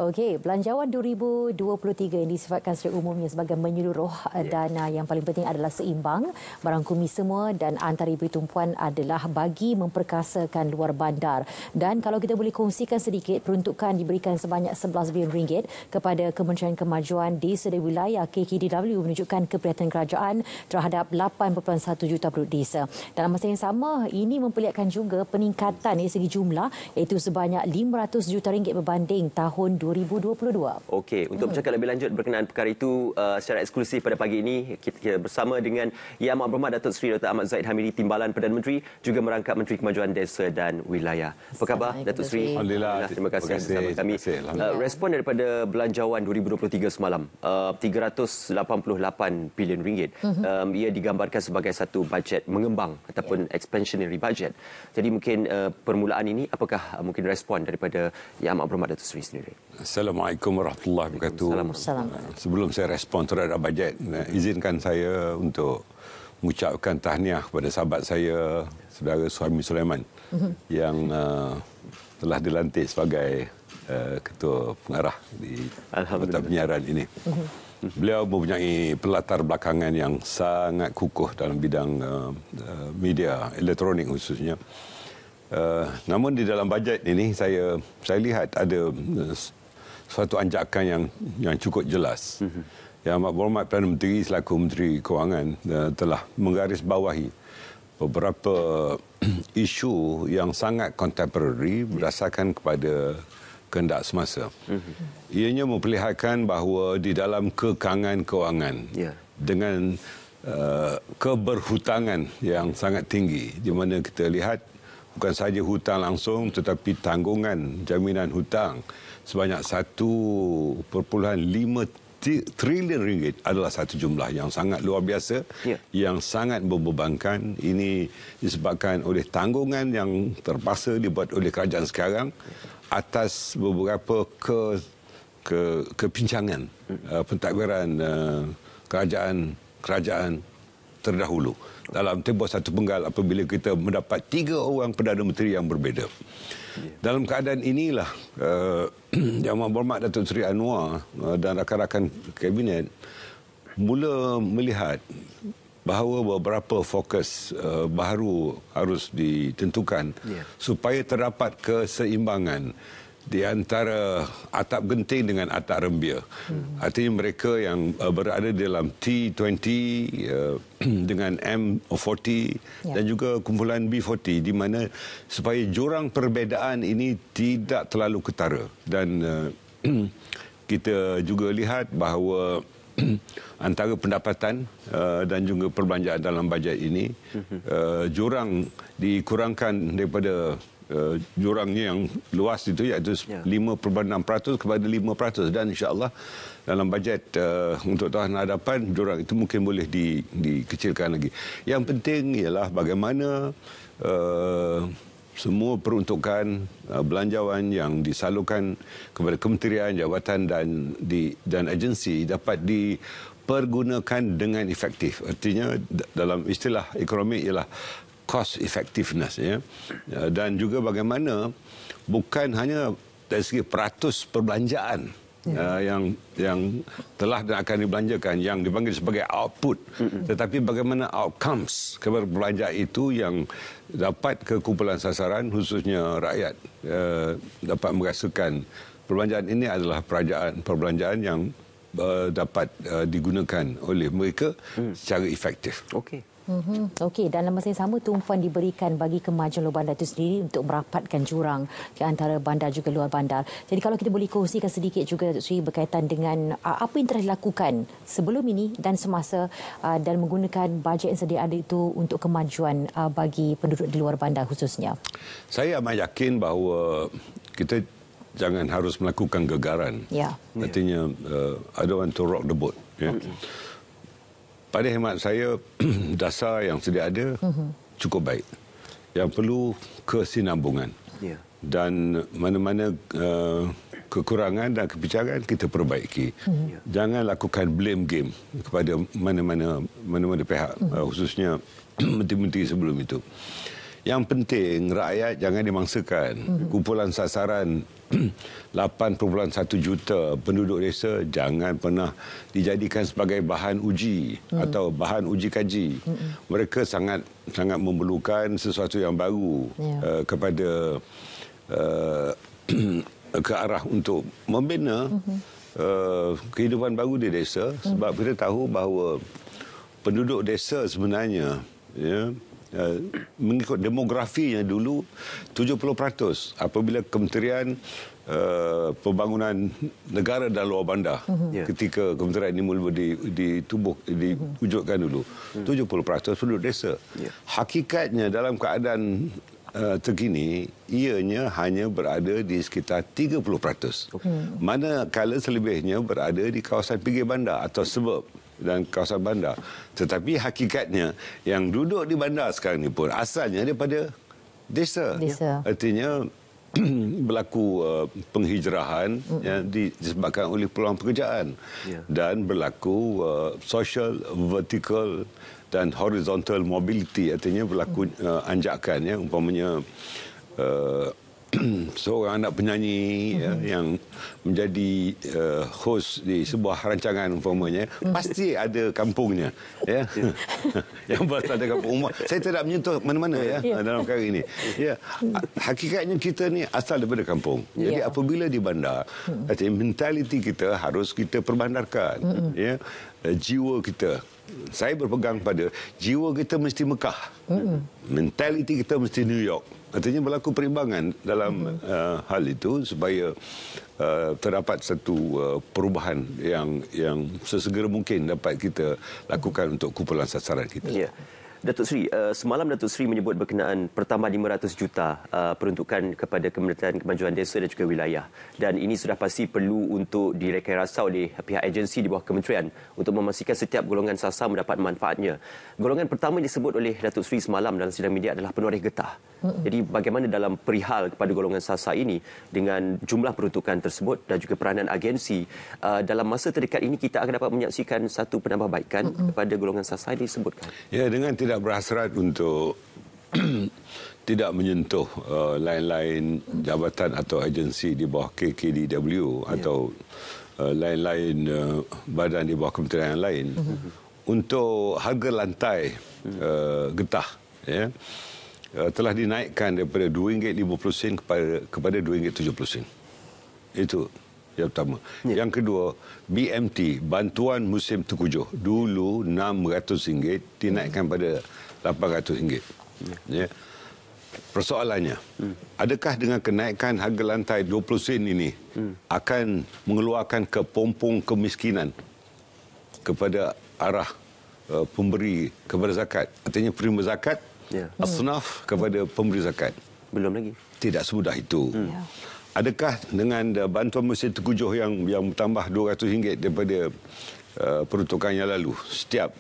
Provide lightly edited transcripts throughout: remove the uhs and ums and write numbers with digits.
Okey, Belanjawan 2023 yang disifatkan secara umumnya sebagai menyeluruh dan yang paling penting adalah seimbang, merangkumi semua dan antara ibu tumpuan adalah bagi memperkasakan luar bandar. Dan kalau kita boleh kongsikan sedikit, peruntukan diberikan sebanyak 11 bilion ringgit kepada Kementerian Kemajuan Desa dan Wilayah KKDW menunjukkan keprihatinan kerajaan terhadap 8.1 juta penduduk desa. Dalam masa yang sama, ini memperlihatkan juga peningkatan dari segi jumlah iaitu sebanyak 500 juta ringgit berbanding tahun 2022. Okey, untuk bercakap lebih lanjut berkenaan perkara itu secara eksklusif pada pagi ini kita bersama dengan Yang Amat Berhormat Datuk Seri Dr. Ahmad Zahid Hamidi, Timbalan Perdana Menteri, juga merangkap Menteri Kemajuan Desa dan Wilayah. Apa khabar Datuk Seri? Alhamdulillah. Terima kasih bersama kami. Respon daripada Belanjawan 2023 semalam, 388 bilion ringgit. Ia digambarkan sebagai satu bajet mengembang ataupun expansionary budget. Jadi mungkin permulaan ini apakah mungkin respon daripada Yang Amat Berhormat Datuk Seri sendiri? Assalamualaikum warahmatullahi wabarakatuh. Sebelum saya respon terhadap bajet, izinkan saya untuk mengucapkan tahniah kepada sahabat saya, saudara Suhaimi Sulaiman, yang telah dilantik sebagai ketua pengarah di Jabatan Penyiaran ini. Beliau mempunyai pelatar belakangan yang sangat kukuh dalam bidang media elektronik khususnya. Namun di dalam bajet ini saya lihat ada suatu anjakan yang cukup jelas. Yang Amat Berhormat Perdana Menteri selaku Menteri Kewangan telah menggarisbawahi beberapa isu yang sangat contemporary berdasarkan kepada kehendak semasa. Ianya memperlihatkan bahawa di dalam kekangan kewangan dengan keberhutangan yang sangat tinggi, di mana kita lihat bukan sahaja hutang langsung tetapi tanggungan jaminan hutang sebanyak 1.5 trilion ringgit adalah satu jumlah yang sangat luar biasa, yang sangat membebankan. Ini disebabkan oleh tanggungan yang terpaksa dibuat oleh kerajaan sekarang atas beberapa kepincangan pentadbiran kerajaan terdahulu dalam tempoh satu penggal apabila kita mendapat 3 orang Perdana Menteri yang berbeza. Dalam keadaan inilah Yang Amat Berhormat Datuk Seri Anwar dan rakan-rakan kabinet mula melihat bahawa beberapa fokus baru harus ditentukan supaya terdapat keseimbangan di antara atap genting dengan atap rembia. Artinya mereka yang berada dalam T20 dengan M40 dan juga kumpulan B40, di mana supaya jurang perbezaan ini tidak terlalu ketara. Dan kita juga lihat bahawa antara pendapatan dan juga perbelanjaan dalam bajet ini jurang dikurangkan daripada jurangnya yang luas itu, iaitu 5.6% kepada 5%, dan insya-Allah dalam bajet untuk tahun hadapan jurang itu mungkin boleh dikecilkan lagi. Yang penting ialah bagaimana semua peruntukan belanjawan yang disalurkan kepada kementerian, jabatan dan agensi dapat dipergunakan dengan efektif. Artinya dalam istilah ekonomi ialah cost effectiveness, dan juga bagaimana bukan hanya dari segi peratus perbelanjaan yang telah dan akan dibelanjakan yang dipanggil sebagai output, tetapi bagaimana outcomes perbelanjaan itu yang dapat kekumpulan sasaran khususnya rakyat dapat merasakan perbelanjaan ini adalah perbelanjaan yang dapat digunakan oleh mereka secara efektif. Okey, dalam masa yang sama tumpuan diberikan bagi kemajuan luar bandar itu sendiri untuk merapatkan jurang di antara bandar juga luar bandar. Jadi kalau kita boleh kongsikan sedikit juga Datuk Seri berkaitan dengan apa yang telah dilakukan sebelum ini dan semasa dan menggunakan bajet yang sedia ada itu untuk kemajuan bagi penduduk di luar bandar khususnya. Saya amat yakin bahawa kita jangan harus melakukan gegaran. Artinya I don't want to rock the boat. Pada hemat saya, dasar yang sedia ada cukup baik. Yang perlu kesinambungan. Dan mana-mana kekurangan dan kebincangan kita perbaiki. Jangan lakukan blame game kepada mana-mana pihak, khususnya menteri-menteri sebelum itu. Yang penting rakyat jangan dimangsakan. Kumpulan sasaran 8.1 juta penduduk desa jangan pernah dijadikan sebagai bahan uji atau bahan uji kaji. Mereka sangat memerlukan sesuatu yang baru kepada ke arah untuk membina kehidupan baru di desa, sebab kita tahu bahawa penduduk desa sebenarnya mengikut demografinya dulu 70%. Apabila Kementerian Pembangunan Negara dan Luar Bandar ketika kementerian ini mula diwujudkan dulu, 70% penduduk desa. Hakikatnya dalam keadaan terkini ianya hanya berada di sekitar 30%. Manakala selebihnya berada di kawasan pinggir bandar atau suburb dan kawasan bandar. Tetapi hakikatnya yang duduk di bandar sekarang ni pun asalnya daripada desa. Artinya berlaku penghijrahan yang disebabkan oleh peluang pekerjaan dan berlaku social, vertical dan horizontal mobility, artinya berlaku anjakan umpamanya seorang anak penyanyi yang menjadi host di sebuah rancangan umpamanya pasti ada kampungnya yang berasal dari kampung umum. Saya tidak menyentuh mana-mana dalam perkara ini. Hakikatnya kita ni asal daripada kampung. Jadi apabila di bandar, mentaliti kita harus kita perbandarkan. Jiwa kita, saya berpegang pada jiwa kita mesti Mekah. Mentaliti kita mesti New York. Artinya berlaku perimbangan dalam hal itu supaya terdapat satu perubahan yang sesegera mungkin dapat kita lakukan untuk kumpulan sasaran kita. Datuk Seri, semalam Datuk Seri menyebut berkenaan pertambah 500 juta peruntukan kepada Kementerian Kemajuan Desa dan juga Wilayah. Dan ini sudah pasti perlu untuk direkayasa oleh pihak agensi di bawah kementerian untuk memastikan setiap golongan sasar mendapat manfaatnya. Golongan pertama yang disebut oleh Datuk Seri semalam dalam sidang media adalah penoreh getah. Jadi bagaimana dalam perihal kepada golongan sasar ini dengan jumlah peruntukan tersebut dan juga peranan agensi, dalam masa terdekat ini kita akan dapat menyaksikan satu penambahbaikan kepada golongan sasar yang disebutkan? Ya, dengan tidak berhasrat untuk tidak menyentuh lain-lain jabatan atau agensi di bawah KKDW atau lain-lain badan di bawah kementerian yang lain. Untuk harga lantai getah telah dinaikkan daripada RM2.50 kepada RM2.70. Itu yang pertama. Yang kedua, BMT, bantuan musim tengkujuh, dulu RM600 dinaikkan pada RM800. Persoalannya, adakah dengan kenaikan harga lantai 20 sen ini akan mengeluarkan kepompong kemiskinan kepada arah pemberi kepada zakat? Artinya penerima zakat, asnaf kepada pemberi zakat. Belum lagi. Tidak semudah itu. Adakah dengan bantuan musim tengkujuh yang bertambah RM200 daripada peruntukan yang lalu, setiap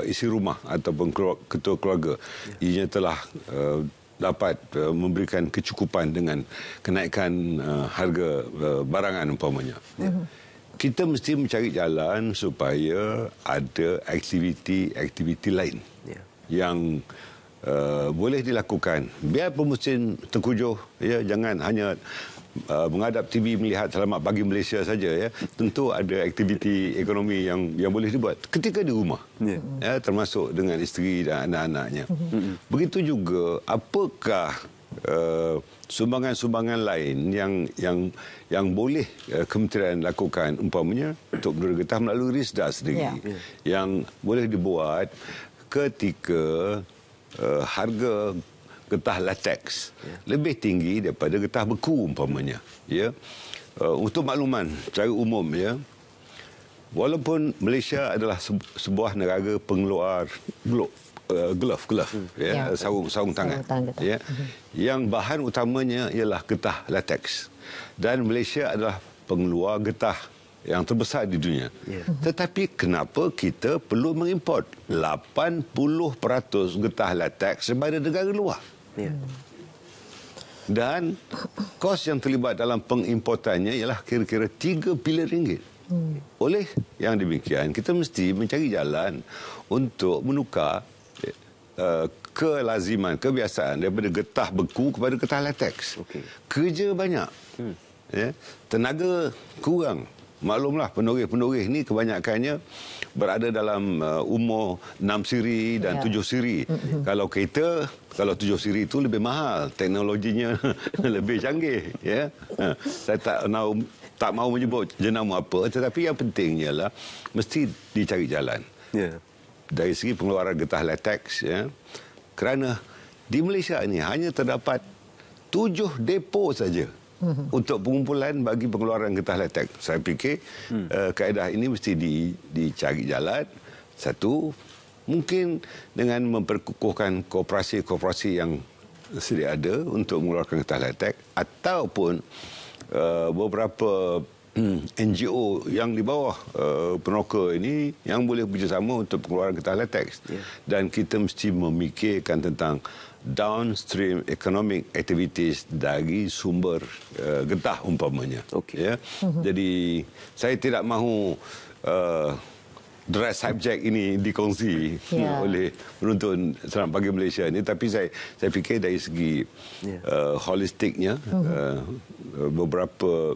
isi rumah ataupun ketua keluarga ianya telah dapat memberikan kecukupan dengan kenaikan harga barangan umpamanya. Kita mesti mencari jalan supaya ada aktiviti lain yang boleh dilakukan. Biar musim tengkujuh, jangan hanya menghadap TV melihat Selamat Pagi Malaysia saja. Tentu ada aktiviti ekonomi yang boleh dibuat ketika di rumah, termasuk dengan isteri dan anak-anaknya. Begitu juga apakah sumbangan-sumbangan lain yang boleh kementerian lakukan, umpamanya untuk penduduk getah melalui RISDA sendiri, yang boleh dibuat ketika harga getah latex lebih tinggi daripada getah beku umpamanya. Untuk makluman secara umum, walaupun Malaysia adalah sebuah negara pengeluar glove, sarung tangan, yang bahan utamanya ialah getah latex, dan Malaysia adalah pengeluar getah yang terbesar di dunia. Tetapi kenapa kita perlu mengimport 80% getah latex daripada negara luar? Dan kos yang terlibat dalam pengimportannya ialah kira-kira RM3 bilion. Oleh yang demikian, kita mesti mencari jalan untuk menukar kelaziman, kebiasaan daripada getah beku kepada getah latex. Kerja banyak. Ya, tenaga kurang. Maklumlah penoreh-penoreh ni kebanyakannya berada dalam umur 6 siri dan 7 siri. Kalau kereta, kalau 7 siri itu lebih mahal, teknologinya lebih canggih. Ya, saya tak mau menyebut jenama apa, tetapi yang pentingnya lah mesti dicari jalan. Dari segi pengeluaran getah latex, ya, kerana di Malaysia ini hanya terdapat 7 depo saja untuk pengumpulan bagi pengeluaran getah latex. Saya fikir kaedah ini mesti dicari jalan. Satu, mungkin dengan memperkukuhkan koperasi-koperasi yang sedia ada untuk mengeluarkan getah latex, ataupun beberapa NGO yang di bawah peneroka ini yang boleh bekerjasama untuk pengeluaran getah latex. Dan kita mesti memikirkan tentang downstream economic activities dari sumber getah umpamanya. Ya. Jadi saya tidak mahu dry subject ini dikongsi oleh penonton Selamat Pagi Malaysia ini, tapi saya fikir dari segi holistiknya beberapa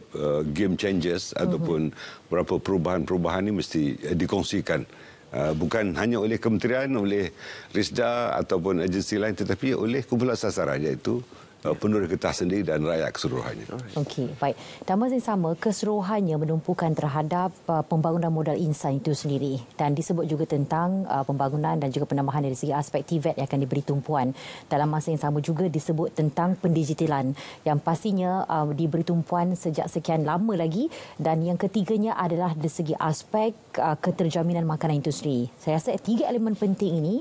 game changes ataupun beberapa perubahan-perubahan ini mesti dikongsikan. Bukan hanya oleh kementerian, oleh RISDA ataupun agensi lain, tetapi oleh kumpulan sasaran, iaitu penerus getah sendiri dan rakyat keseluruhannya. Okey, baik. Dan masa yang sama, keseluruhannya menumpukan terhadap pembangunan modal insan itu sendiri. Dan disebut juga tentang pembangunan dan juga penambahan dari segi aspek TVET yang akan diberi tumpuan. Dalam masa yang sama juga disebut tentang pendigitalan yang pastinya diberi tumpuan sejak sekian lama lagi. Dan yang ketiganya adalah dari segi aspek keterjaminan makanan itu sendiri. Saya rasa 3 elemen penting ini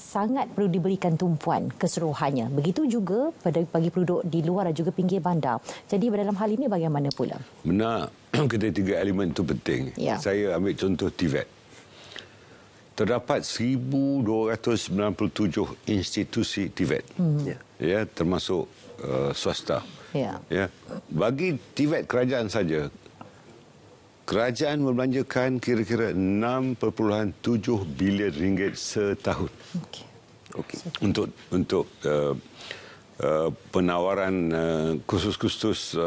sangat perlu diberikan tumpuan keseluruhannya. Begitu juga bagi penduduk di luar dan juga pinggir bandar. Jadi dalam hal ini bagaimana pula? Benar, ketiga elemen itu penting. Saya ambil contoh TVET. Terdapat 1,297 institusi TVET. Ya, termasuk swasta. Ya. Bagi TVET kerajaan saja, kerajaan membelanjakan kira-kira 6.7 bilion ringgit setahun. Untuk penawaran khusus-khusus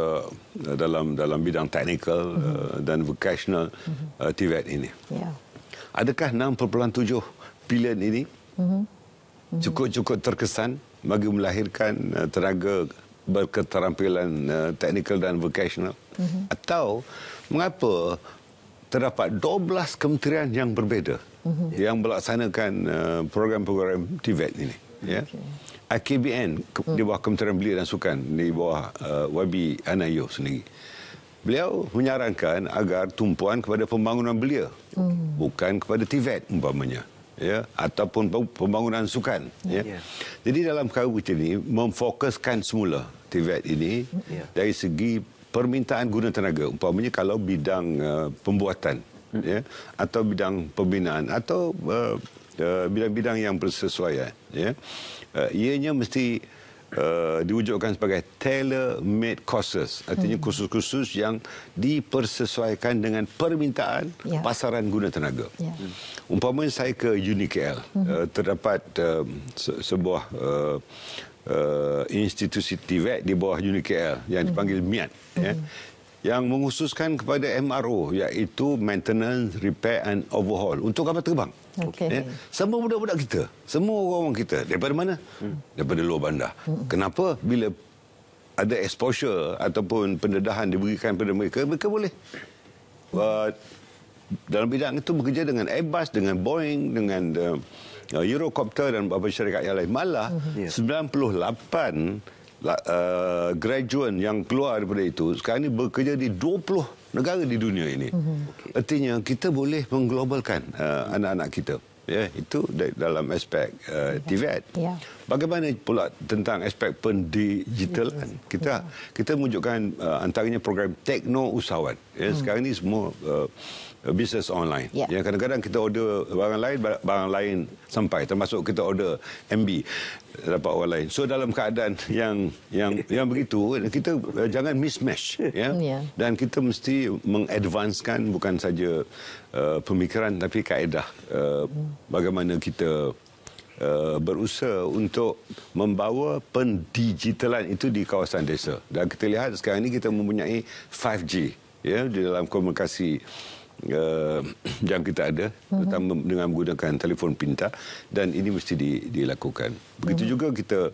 dalam bidang teknikal dan vocational TVET ini. Adakah 6.7 bilion ini cukup terkesan bagi melahirkan tenaga berketerampilan teknikal dan vocational? Atau mengapa terdapat 12 kementerian yang berbeza yang melaksanakan program-program TVET ini? Ya. IKBN di bawah Kementerian Belia dan Sukan, di bawah YB Anayo sendiri. Beliau menyarankan agar tumpuan kepada pembangunan belia, bukan kepada TVET umpamanya, ya, ataupun pembangunan sukan. Ya. Jadi dalam perkara macam ini, memfokuskan semula TVET ini dari segi permintaan guna tenaga. Umpamanya kalau bidang pembuatan, ya, atau bidang pembinaan, atau bidang-bidang yang bersesuaian. Ya. Ianya mesti diwujudkan sebagai tailor-made courses. Artinya kursus-kursus yang dipersesuaikan dengan permintaan pasaran guna tenaga. Umpamanya saya ke UniKL, terdapat sebuah institusi TVET di bawah UniKL yang dipanggil MIAT. Ya, yang mengkhususkan kepada MRO, iaitu Maintenance, Repair and Overhaul untuk kapal terbang. Ya, semua budak-budak kita, semua orang kita, daripada mana? Daripada luar bandar. Kenapa? Bila ada exposure ataupun pendedahan diberikan kepada mereka, mereka boleh dalam bidang itu bekerja dengan Airbus, dengan Boeing, dengan Eurocopter dan beberapa syarikat yang lain. Malah 98 graduan yang keluar daripada itu sekarang ini bekerja di 20 negara di dunia ini. Artinya kita boleh mengglobalkan anak-anak kita. Ya, itu dalam aspek TVET. Bagaimana pula tentang aspek pendigitalan? Kita menunjukkan antaranya program Tekno Usahawan. Ya, sekarang ini semua bisnes online. Yang kadang-kadang kita order barang lain sampai, termasuk kita order MB dapat orang lain. So dalam keadaan yang begitu, kita jangan mismatch, ya. Dan kita mesti mengadvanskan bukan saja pemikiran tapi kaedah bagaimana kita berusaha untuk membawa pendigitalan itu di kawasan desa. Dan kita lihat sekarang ini kita mempunyai 5G ya di dalam komunikasi yang kita ada, terutama dengan menggunakan telefon pintar, dan ini mesti dilakukan. Begitu juga kita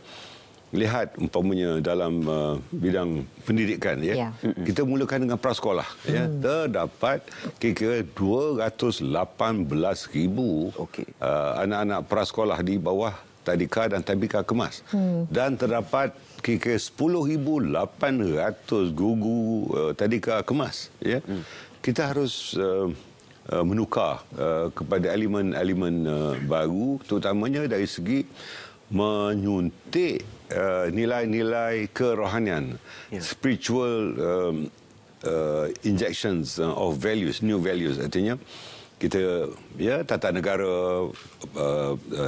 lihat umpamanya dalam bidang pendidikan ya. Kita mulakan dengan prasekolah ya. Terdapat kira-kira 218,000 anak-anak prasekolah di bawah tadika dan tabika kemas. Dan terdapat kira-kira 10,800 guru tadika kemas ya. Kita harus menukar kepada elemen-elemen baru, terutamanya dari segi menyuntik nilai-nilai kerohanian, spiritual injections of values, new values. Artinya kita ya tata negara,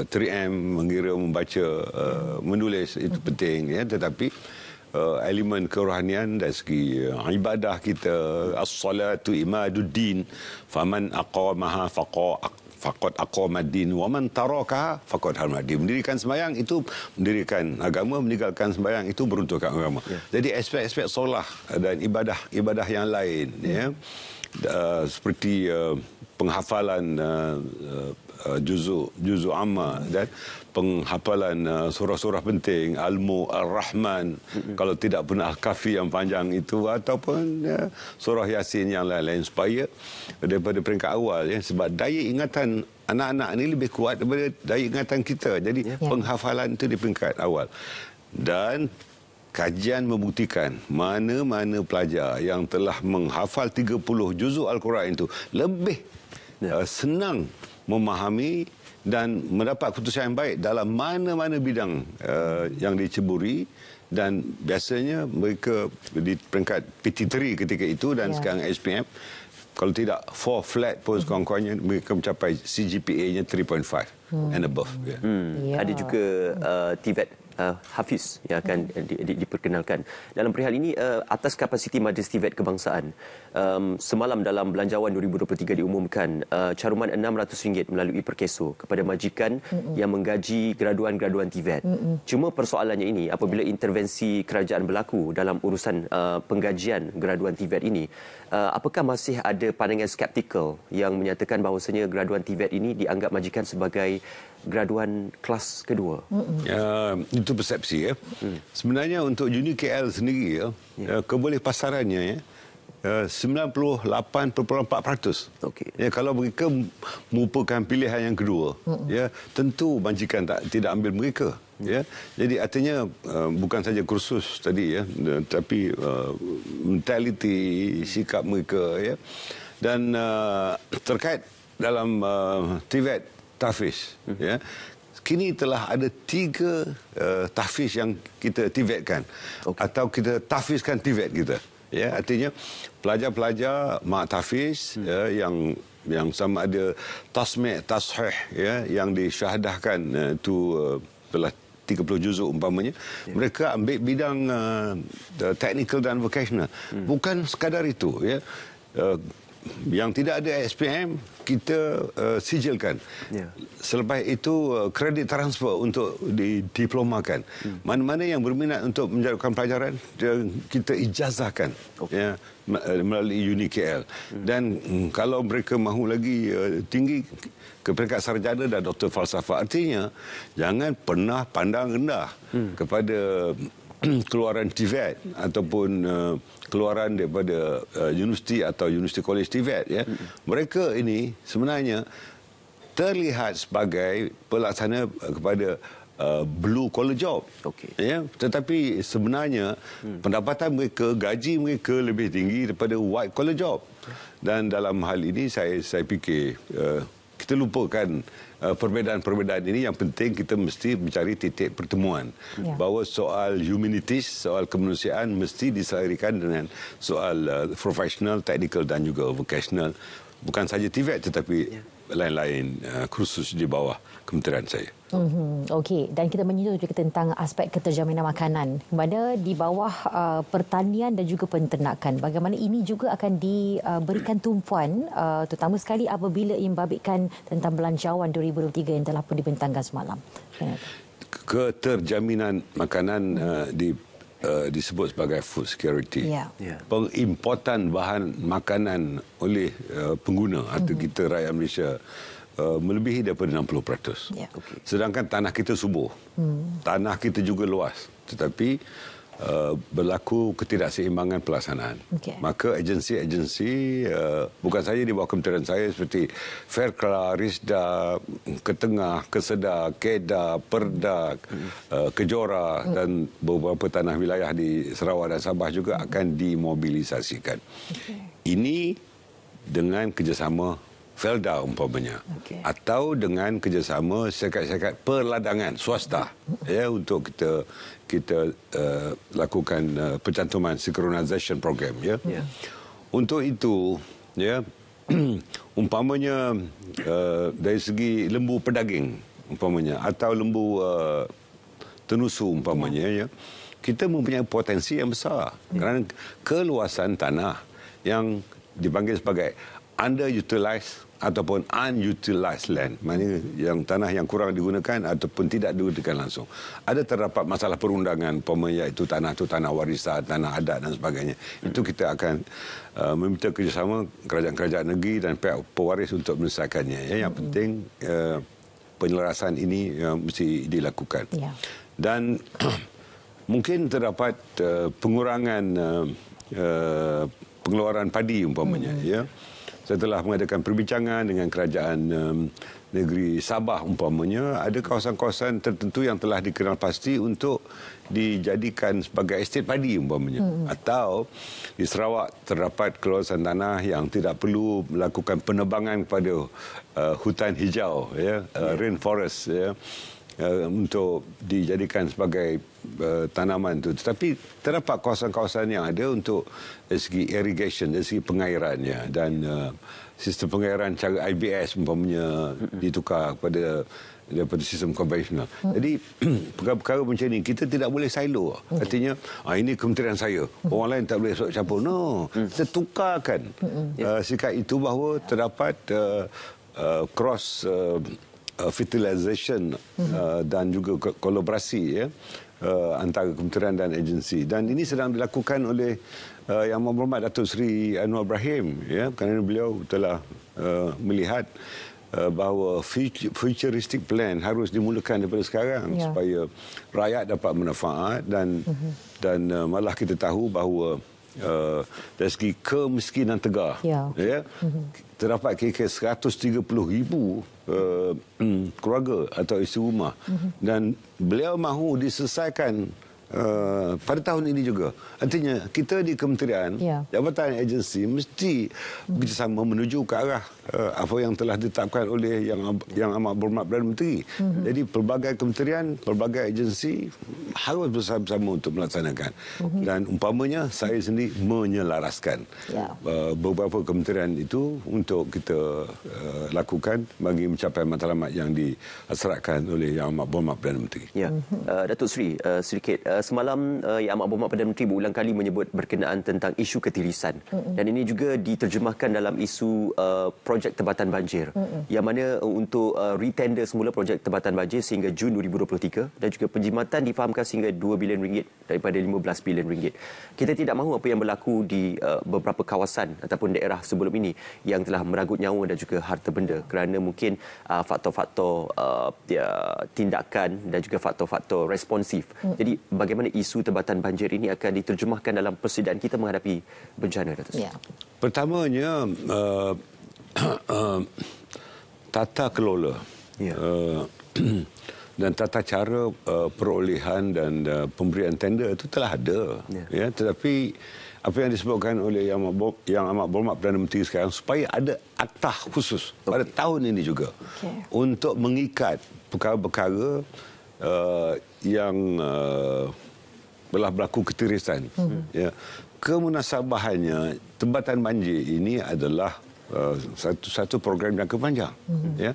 3M, mengira, membaca, menulis itu penting ya, tetapi elemen kerohanian dari segi ibadah kita, as-salatu imaduddin, faman aqamaha faqad aqamaddin wa man tarakaha faqad haramaddin. Mendirikan sembahyang itu mendirikan agama, meninggalkan sembahyang itu beruntukkan agama. Jadi aspek-aspek solah dan ibadah yang lain ya, seperti penghafalan juzuk amma dan penghafalan surah-surah penting, Al-Mu, Ar-Rahman, kalau tidak pun Al-Kahfi yang panjang itu, ataupun surah Yasin yang lain-lain, supaya daripada peringkat awal ya, sebab daya ingatan anak-anak ini lebih kuat daripada daya ingatan kita. Jadi penghafalan itu di peringkat awal. Dan kajian membuktikan mana-mana pelajar yang telah menghafal 30 juzuk Al-Quran itu lebih senang memahami dan mendapat keputusan yang baik dalam mana-mana bidang yang diceburi, dan biasanya mereka di peringkat PT3 ketika itu dan sekarang SPM, kalau tidak 4 flat pun sekurang-kurangnya mereka mencapai CGPA-nya 3.5 and above. Ada juga TVET Hafiz yang akan diperkenalkan. Dalam perihal ini, atas kapasiti Majlis TVET Kebangsaan, semalam dalam Belanjawan 2023 diumumkan caruman RM600 melalui perkeso kepada majikan yang menggaji graduan-graduan TVET. Cuma persoalannya ini, apabila intervensi kerajaan berlaku dalam urusan penggajian graduan TVET ini, apakah masih ada pandangan skeptikal yang menyatakan bahawasanya graduan TVET ini dianggap majikan sebagai graduan kelas kedua? Itu persepsi ya. Sebenarnya untuk UniKL sendiri ya, kebolehpasarannya ya 98.4%. Ya, kalau mereka merupakan pilihan yang kedua, ya tentu majikan tidak ambil mereka. Ya, jadi artinya bukan saja kursus tadi ya, tapi mentaliti, sikap mereka ya. Dan terkait dalam TVET tahfiz ya, kini telah ada 3 tahfiz yang kita TVET-kan atau kita tahfizkan TVET kita ya. Artinya pelajar-pelajar mak tahfiz ya, yang sama ada tasmi' tashih ya, yang disyahadahkan itu telah 30 juzuk umpamanya, mereka ambil bidang technical dan vocational. Bukan sekadar itu ya, yang tidak ada SPM kita sijilkan. Selepas itu kredit transfer untuk didiplomakan. Mana-mana yang berminat untuk menjalankan pelajaran kita ijazahkan ya, melalui UniKL. Dan kalau mereka mahu lagi tinggi ke peringkat sarjana dan doktor falsafah, artinya jangan pernah pandang rendah kepada keluaran TVET ataupun keluaran daripada universiti atau universiti kolej TVET ya. Mereka ini sebenarnya terlihat sebagai pelaksana kepada blue collar job. Ya, tetapi sebenarnya pendapatan mereka, gaji mereka lebih tinggi daripada white collar job. Dan dalam hal ini saya fikir kita lupakan perbezaan-perbezaan ini. Yang penting kita mesti mencari titik pertemuan. Bahawa soal humanities, soal kemanusiaan mesti diselarikan dengan soal profesional, technical dan juga vocational. Bukan saja TVET tetapi lain-lain kursus di bawah kementerian saya. Okey, dan kita menyentuh juga tentang aspek keterjaminan makanan, mana di bawah pertanian dan juga penternakan. Bagaimana ini juga akan diberikan tumpuan, terutama sekali apabila membabitkan tentang belanjawan 2023 yang telah pun dibentangkan semalam. Keterjaminan makanan disebut sebagai food security. Pengimportan bahan makanan oleh pengguna atau kita rakyat Malaysia melebihi daripada 60%. Sedangkan tanah kita subur. Tanah kita juga luas. Tetapi berlaku ketidakseimbangan pelaksanaan. Maka agensi-agensi bukan saja di bawah kementerian saya seperti Faircla, Risda, Ketengah, Kesedah, Kedah, Perdak, Kejora dan beberapa tanah wilayah di Sarawak dan Sabah juga akan dimobilisasikan. Ini dengan kerjasama Felda umpamanya, atau dengan kerjasama syarikat-syarikat perladangan swasta untuk kita lakukan pencantuman synchronization program Untuk itu umpamanya dari segi lembu pedaging umpamanya atau lembu tenusu umpamanya kita mempunyai potensi yang besar kerana keluasan tanah yang dipanggil sebagai underutilized ataupun unutilized land, maknanya yang tanah yang kurang digunakan ataupun tidak digunakan langsung. Ada terdapat masalah perundangan, iaitu tanah warisan, tanah adat dan sebagainya. Itu kita akan meminta kerjasama kerajaan-kerajaan negeri dan pihak pewaris untuk menyelesaikannya. Yang penting penyelarasan ini mesti dilakukan. Dan mungkin terdapat pengurangan pengeluaran padi umpamanya. Saya telah mengadakan perbincangan dengan kerajaan negeri Sabah umpamanya, ada kawasan-kawasan tertentu yang telah dikenal pasti untuk dijadikan sebagai estet padi umpamanya. Atau di Sarawak terdapat kawasan tanah yang tidak perlu melakukan penebangan kepada hutan hijau, rainforest, untuk dijadikan sebagai tanaman itu. Tetapi terdapat kawasan-kawasan yang ada untuk dari segi irrigation, dari segi pengairannya, dan sistem pengairan cara IBS umpamanya ditukar daripada sistem konvensional. Jadi perkara-perkara macam ini kita tidak boleh silo. Artinya ini kementerian saya, orang lain tak boleh campur. No, kita tukarkan sikap itu bahawa terdapat cross fertilization dan juga kolaborasi antara kementerian dan agensi, dan ini sedang dilakukan oleh Yang Berhormat Datuk Seri Anwar Ibrahim, kerana beliau telah melihat bahawa futuristic plan harus dimulakan daripada sekarang supaya rakyat dapat manfaat dan malah kita tahu bahawa dari segi kemiskinan tegar terdapat kira-kira 130,000 keluarga atau isi rumah, dan beliau mahu diselesaikan pada tahun ini juga. Artinya kita di kementerian, jabatan agensi mesti bekerjasama menuju ke arah apa yang telah ditetapkan oleh yang amat berhormat Perdana Menteri. Jadi pelbagai kementerian, pelbagai agensi harus bersama-sama untuk melaksanakan. Dan umpamanya saya sendiri menyelaraskan beberapa kementerian itu untuk kita lakukan bagi mencapai matlamat yang diasratkan oleh Yang Amat Berhormat Perdana Menteri. Datuk Seri, sedikit semalam Yang Amat Berhormat Perdana Menteri berulang kali menyebut berkenaan tentang isu ketirisan, dan ini juga diterjemahkan dalam isu projek Tebatan Banjir, yang mana untuk retender semula projek Tebatan Banjir sehingga Jun 2023, dan juga penjimatan difahamkan sehingga 2 bilion ringgit daripada 15 bilion ringgit. Kita tidak mahu apa yang berlaku di beberapa kawasan ataupun daerah sebelum ini yang telah meranggut nyawa dan juga harta benda kerana mungkin faktor-faktor tindakan dan juga faktor-faktor responsif. Jadi bagaimana isu Tebatan Banjir ini akan diterjemahkan dalam persediaan kita menghadapi bencana, Datuk Seri? Pertamanya tata kelola dan tata cara perolehan dan pemberian tender itu telah ada, tetapi apa yang disebutkan oleh Yang Amat Berhormat Perdana Menteri sekarang supaya ada akta khusus pada tahun ini juga untuk mengikat perkara-perkara yang telah berlaku ketirisan. Kemunasabahannya Tebatan Banjir ini adalah satu program jangka panjang. Ya.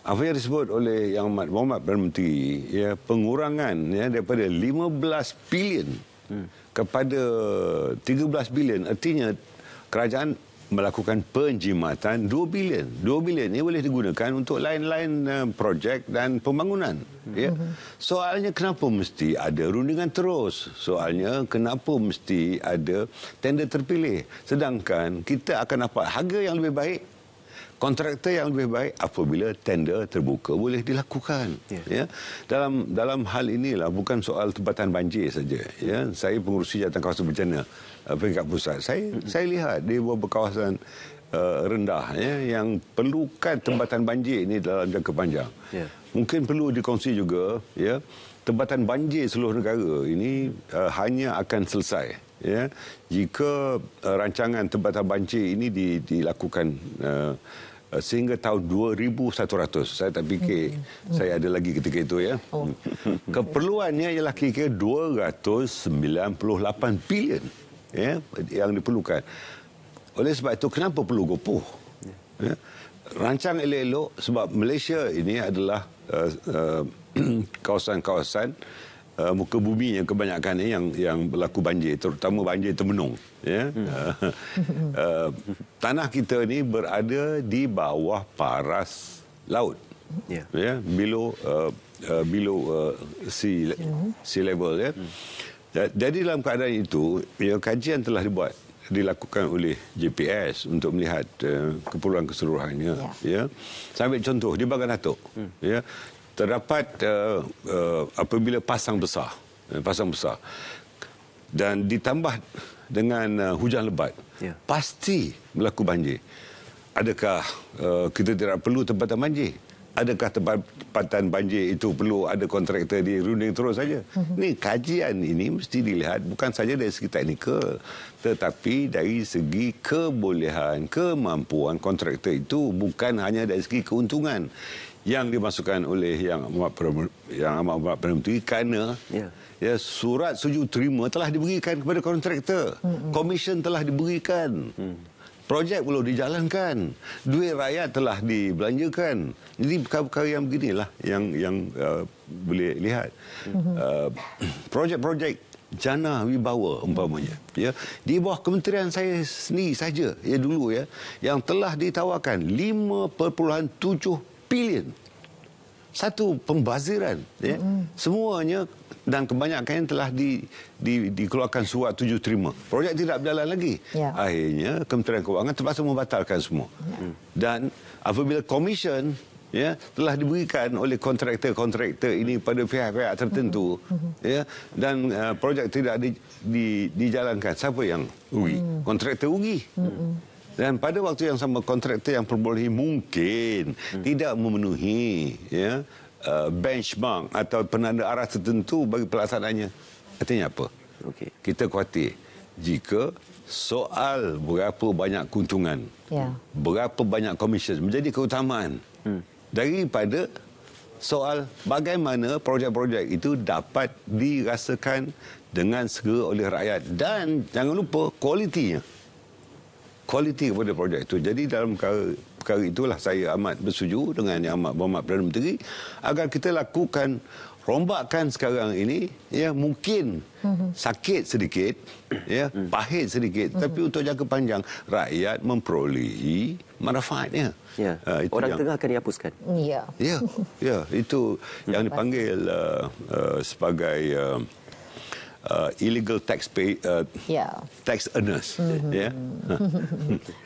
Apa yang disebut oleh Yang Amat Berhormat Perdana Menteri, ya, pengurangan ya, daripada 15 bilion kepada 13 bilion, artinya kerajaan melakukan penjimatan 2 bilion. 2 bilion ini boleh digunakan untuk lain-lain projek dan pembangunan. Ya. Soalnya kenapa mesti ada rundingan terus? Soalnya kenapa mesti ada tender terpilih? Sedangkan kita akan dapat harga yang lebih baik, kontraktor yang lebih baik apabila tender terbuka boleh dilakukan. Ya. Dalam hal inilah bukan soal tempatan banjir saja. Ya. Saya pengurusi jawatan kawasan bencana peringkat pusat. Saya lihat di beberapa kawasan rendah ya, yang perlukan tempatan banjir ini dalam jangka panjang. Mungkin perlu dikongsi juga ya, tempatan banjir seluruh negara ini hanya akan selesai ya, jika rancangan tempatan banjir ini dilakukan sehingga tahun 2100. Saya tak fikir saya ada lagi ketika itu ya. Keperluannya ialah kira-kira 298 bilion ya, yang diperlukan. Oleh sebab itu kenapa perlu Gopoh? Ya. Rancang elok-elok sebab Malaysia ini adalah kawasan-kawasan muka bumi yang kebanyakan yang berlaku banjir, terutama banjir Temenung. Ya. Tanah kita ni berada di bawah paras laut. Ya, below sea level. Ya. Jadi dalam keadaan itu, ya, kajian telah dilakukan oleh JPS untuk melihat keperluan keseluruhannya. Ya. Saya ambil contoh di Bagan Datuk. Ya. Terdapat apabila pasang besar dan ditambah dengan hujan lebat, pasti berlaku banjir. Adakah kita tidak perlu tempatan banjir? Adakah tempatan banjir itu perlu ada kontraktor di runding terus saja? Ni kajian ini mesti dilihat bukan saja dari segi teknikal, tetapi dari segi kebolehan, kemampuan kontraktor itu, bukan hanya dari segi keuntungan yang dimasukkan oleh Yang Amat Berhormat Perdana Menteri, kerana ya, surat setuju terima telah diberikan kepada kontraktor, komisen telah diberikan, projek belum dijalankan, duit rakyat telah dibelanjakan. Jadi perkara-perkara yang beginilah yang boleh lihat. Projek-projek jana wibawa umpamanya, ya, di bawah kementerian saya sendiri saja ya dulu ya, yang telah ditawarkan 5.7 bilion. Satu pembaziran ya. Semuanya dan kebanyakannya telah dikeluarkan surat tuju terima. Projek tidak berjalan lagi. Akhirnya Kementerian Kewangan terpaksa membatalkan semua. Dan apabila komisen ya telah diberikan oleh kontraktor ini pada pihak-pihak tertentu ya, dan projek tidak dijalankan, siapa yang rugi? Kontraktor rugi. Dan pada waktu yang sama, kontraktor yang perbolehi mungkin tidak memenuhi ya, benchmark atau penanda arah tertentu bagi pelaksanaannya. Artinya apa? Kita khawatir jika soal berapa banyak keuntungan, berapa banyak komisen menjadi keutamaan daripada soal bagaimana projek-projek itu dapat dirasakan dengan segera oleh rakyat, dan jangan lupa kualitinya. Kualiti kepada projek itu. Jadi dalam perkara itulah saya amat bersetuju dengan Yang Amat Berhormat Perdana Menteri agar kita lakukan rombakan sekarang ini, ya, mungkin sakit sedikit, ya, pahit sedikit, tapi untuk jangka panjang rakyat memperolehi manfaatnya. Orang tengah akan dihapuskan. Ya, itu yang dipanggil sebagai illegal tax earners.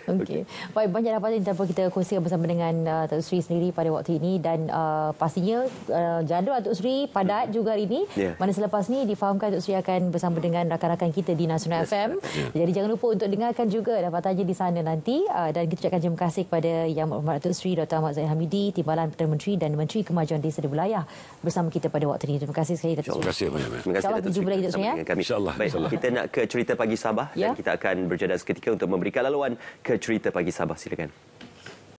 Okey. Baik, banyak dapatan yang dapat kita kongsikan bersama dengan Datuk Seri sendiri pada waktu ini, dan pastinya jadual Datuk Seri padat juga hari ini. Mana selepas ni difahamkan Datuk Seri akan bersama dengan rakan-rakan kita di Nasional FM. Jadi jangan lupa untuk dengarkan juga dapatannya di sana nanti, dan kita ucapkan terima kasih kepada Yang Berhormat Datuk Seri Dr. Ahmad Zahid Hamidi, Timbalan Perdana Menteri dan Menteri Kemajuan Desa dan Wilayah bersama kita pada waktu ini. Terima kasih sekali Datuk Seri. Terima kasih banyak. Terima kasih Datuk Seri. Datuk Seri. InsyaAllah. Baik, kita nak ke Cerita Pagi Sabah dan kita akan berjadah seketika untuk memberikan laluan ke Cerita Pagi Sabah. Silakan.